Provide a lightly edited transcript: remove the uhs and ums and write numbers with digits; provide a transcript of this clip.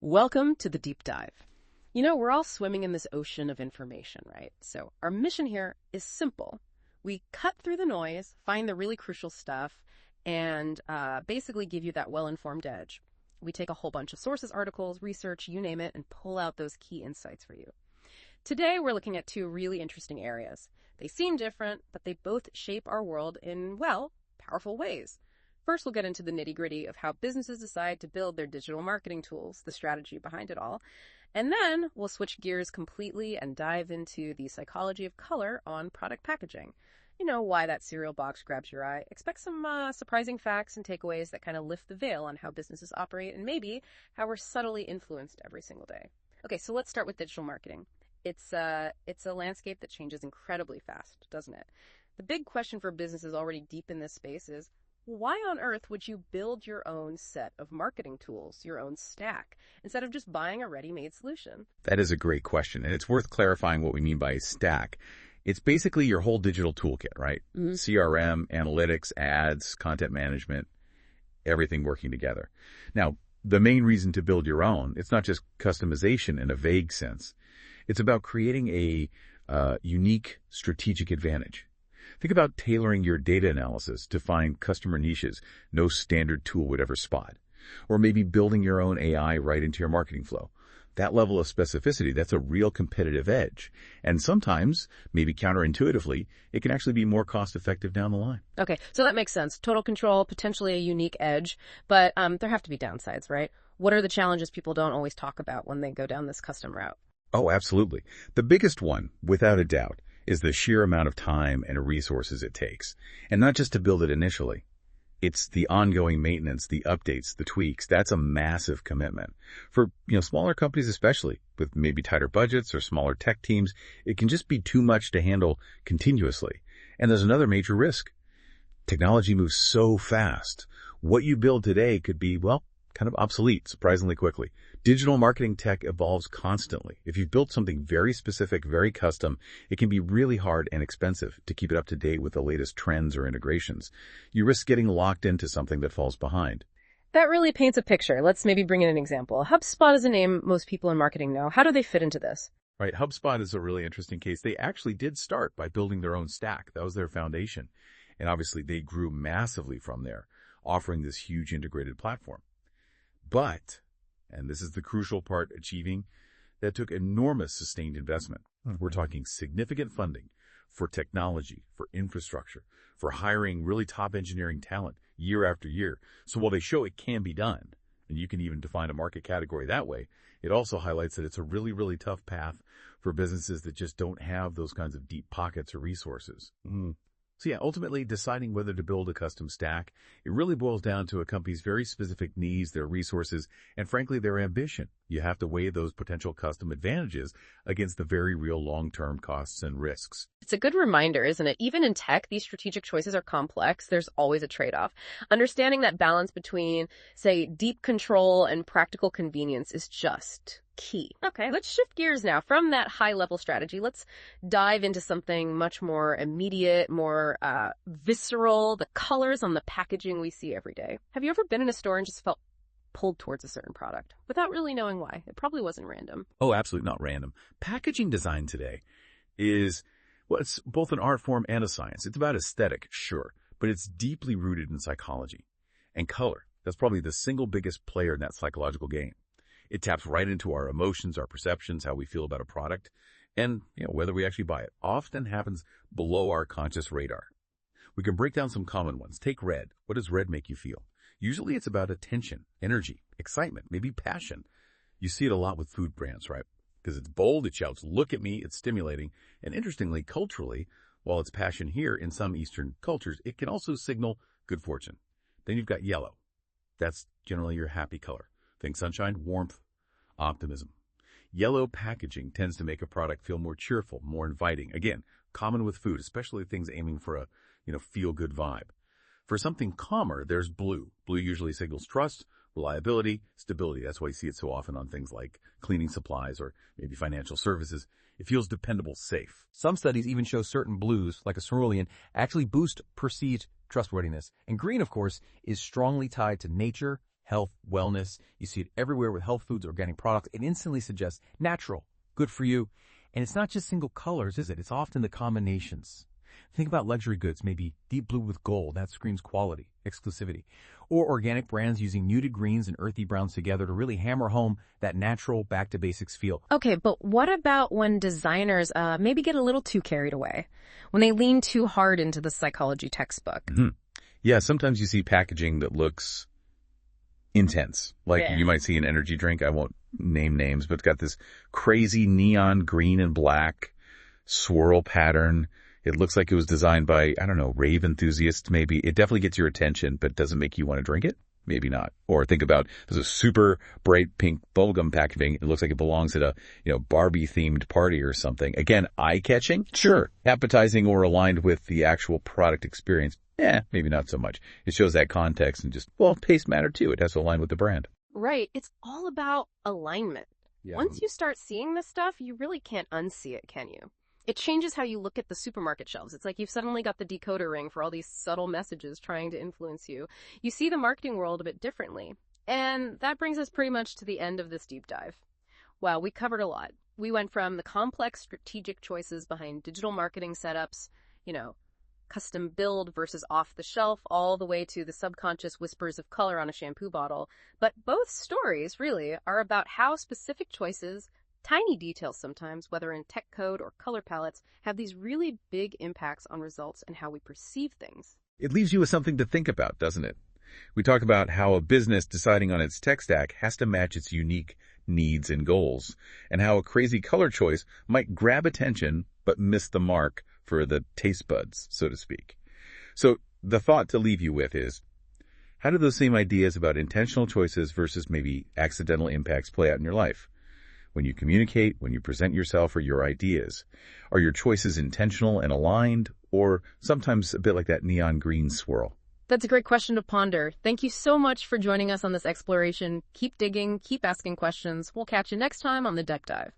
Welcome to the deep dive. You know, we're all swimming in this ocean of information, right? So our mission here is simple. We cut through the noise, find the really crucial stuff, and basically give you that well-informed edge. We take a whole bunch of sources, articles, research, you name it, and pull out those key insights for you. Today, we're looking at two really interesting areas. They seem different, but they both shape our world in, well, powerful ways. First, we'll get into the nitty-gritty of how businesses decide to build their digital marketing tools, the strategy behind it all. And then we'll switch gears completely and dive into the psychology of color on product packaging. You know, why that cereal box grabs your eye. Expect some surprising facts and takeaways that kind of lift the veil on how businesses operate and maybe how we're subtly influenced every single day. Okay, so let's start with digital marketing. It's a landscape that changes incredibly fast, doesn't it? The big question for businesses already deep in this space is, why on earth would you build your own set of marketing tools, your own stack, instead of just buying a ready-made solution? That is a great question, and it's worth clarifying what we mean by a stack. It's basically your whole digital toolkit, right? Mm-hmm. CRM, analytics, ads, content management, everything working together. Now, the main reason to build your own, it's not just customization in a vague sense. It's about creating a unique strategic advantage. Think about tailoring your data analysis to find customer niches no standard tool would ever spot. Or maybe building your own AI right into your marketing flow. That level of specificity, that's a real competitive edge. And sometimes, maybe counterintuitively, it can actually be more cost-effective down the line. Okay, so that makes sense. Total control, potentially a unique edge, but there have to be downsides, right? What are the challenges people don't always talk about when they go down this custom route? Oh, absolutely. The biggest one, without a doubt, is the sheer amount of time and resources it takes. And not just to build it initially. It's the ongoing maintenance, the updates, the tweaks. That's a massive commitment. For, smaller companies especially, with maybe tighter budgets or smaller tech teams, it can just be too much to handle continuously. And there's another major risk. Technology moves so fast. What you build today could be, kind of obsolete surprisingly quickly. Digital marketing tech evolves constantly. If you've built something very specific, very custom, it can be really hard and expensive to keep it up to date with the latest trends or integrations. You risk getting locked into something that falls behind. That really paints a picture. Let's maybe bring in an example. HubSpot is a name most people in marketing know. How do they fit into this? Right. HubSpot is a really interesting case. They actually did start by building their own stack. That was their foundation. And obviously they grew massively from there, offering this huge integrated platform. But, and this is the crucial part, achieving, that took enormous sustained investment. We're talking significant funding for technology, for infrastructure, for hiring really top engineering talent year after year. So while they show it can be done, and you can even define a market category that way, it also highlights that it's a really, really tough path for businesses that just don't have those kinds of deep pockets or resources. So ultimately deciding whether to build a custom stack, it really boils down to a company's very specific needs, their resources, and frankly, their ambition. You have to weigh those potential custom advantages against the very real long-term costs and risks. It's a good reminder, isn't it? Even in tech, these strategic choices are complex. There's always a trade-off. Understanding that balance between, say, deep control and practical convenience is just key. Okay, let's shift gears now. From that high-level strategy, let's dive into something much more immediate, more visceral, the colors on the packaging we see every day. Have you ever been in a store and just felt pulled towards a certain product without really knowing why? It probably wasn't random. Oh, absolutely not random. Packaging design today is, it's both an art form and a science. It's about aesthetic, sure, but it's deeply rooted in psychology. And color, that's probably the single biggest player in that psychological game. It taps right into our emotions, our perceptions, how we feel about a product, and whether we actually buy it. Often happens below our conscious radar. We can break down some common ones. Take red. What does red make you feel? Usually it's about attention, energy, excitement, maybe passion. You see it a lot with food brands, right? Because it's bold, it shouts, "Look at me," it's stimulating. And interestingly, culturally, while it's passion here in some Eastern cultures, it can also signal good fortune. Then you've got yellow. That's generally your happy color. Think sunshine, warmth, optimism. Yellow packaging tends to make a product feel more cheerful, more inviting. Again, common with food, especially things aiming for a, feel-good vibe. For something calmer, there's blue. Blue usually signals trust, reliability, stability. That's why you see it so often on things like cleaning supplies or maybe financial services. It feels dependable, safe. Some studies even show certain blues, like a cerulean, actually boost perceived trustworthiness. And green, of course, is strongly tied to nature, health, wellness. You see it everywhere with health foods, organic products. It instantly suggests natural, good for you. And it's not just single colors, is it? It's often the combinations. Think about luxury goods, maybe deep blue with gold. That screams quality, exclusivity. Or organic brands using muted greens and earthy browns together to really hammer home that natural, back-to-basics feel. Okay, but what about when designers maybe get a little too carried away? When they lean too hard into the psychology textbook? Mm-hmm. Yeah, sometimes you see packaging that looks intense. Like you might see an energy drink, I won't name names, but it's got this crazy neon green and black swirl pattern. It looks like it was designed by, I don't know, rave enthusiasts maybe. It definitely gets your attention, but doesn't make you want to drink it? Maybe not. Or think about, there's a super bright pink bubblegum packaging. It looks like it belongs at a, Barbie-themed party or something. Again, eye-catching? Sure. Appetizing or aligned with the actual product experience? Maybe not so much. It shows that context and just, taste matter too. It has to align with the brand. Right. It's all about alignment. Yeah. Once you start seeing this stuff, you really can't unsee it, can you? It changes how you look at the supermarket shelves. It's like you've suddenly got the decoder ring for all these subtle messages trying to influence you. You see the marketing world a bit differently. And that brings us pretty much to the end of this deep dive. Wow, we covered a lot. We went from the complex strategic choices behind digital marketing setups, custom build versus off the shelf, all the way to the subconscious whispers of color on a shampoo bottle. But both stories really are about how specific choices, tiny details sometimes, whether in tech code or color palettes, have these really big impacts on results and how we perceive things. It leaves you with something to think about, doesn't it? We talk about how a business deciding on its tech stack has to match its unique needs and goals, and how a crazy color choice might grab attention but miss the mark for the taste buds, so to speak. So the thought to leave you with is, how do those same ideas about intentional choices versus maybe accidental impacts play out in your life? When you communicate, when you present yourself or your ideas, are your choices intentional and aligned, or sometimes a bit like that neon green swirl? That's a great question to ponder. Thank you so much for joining us on this exploration. Keep digging, keep asking questions. We'll catch you next time on The Deep Dive.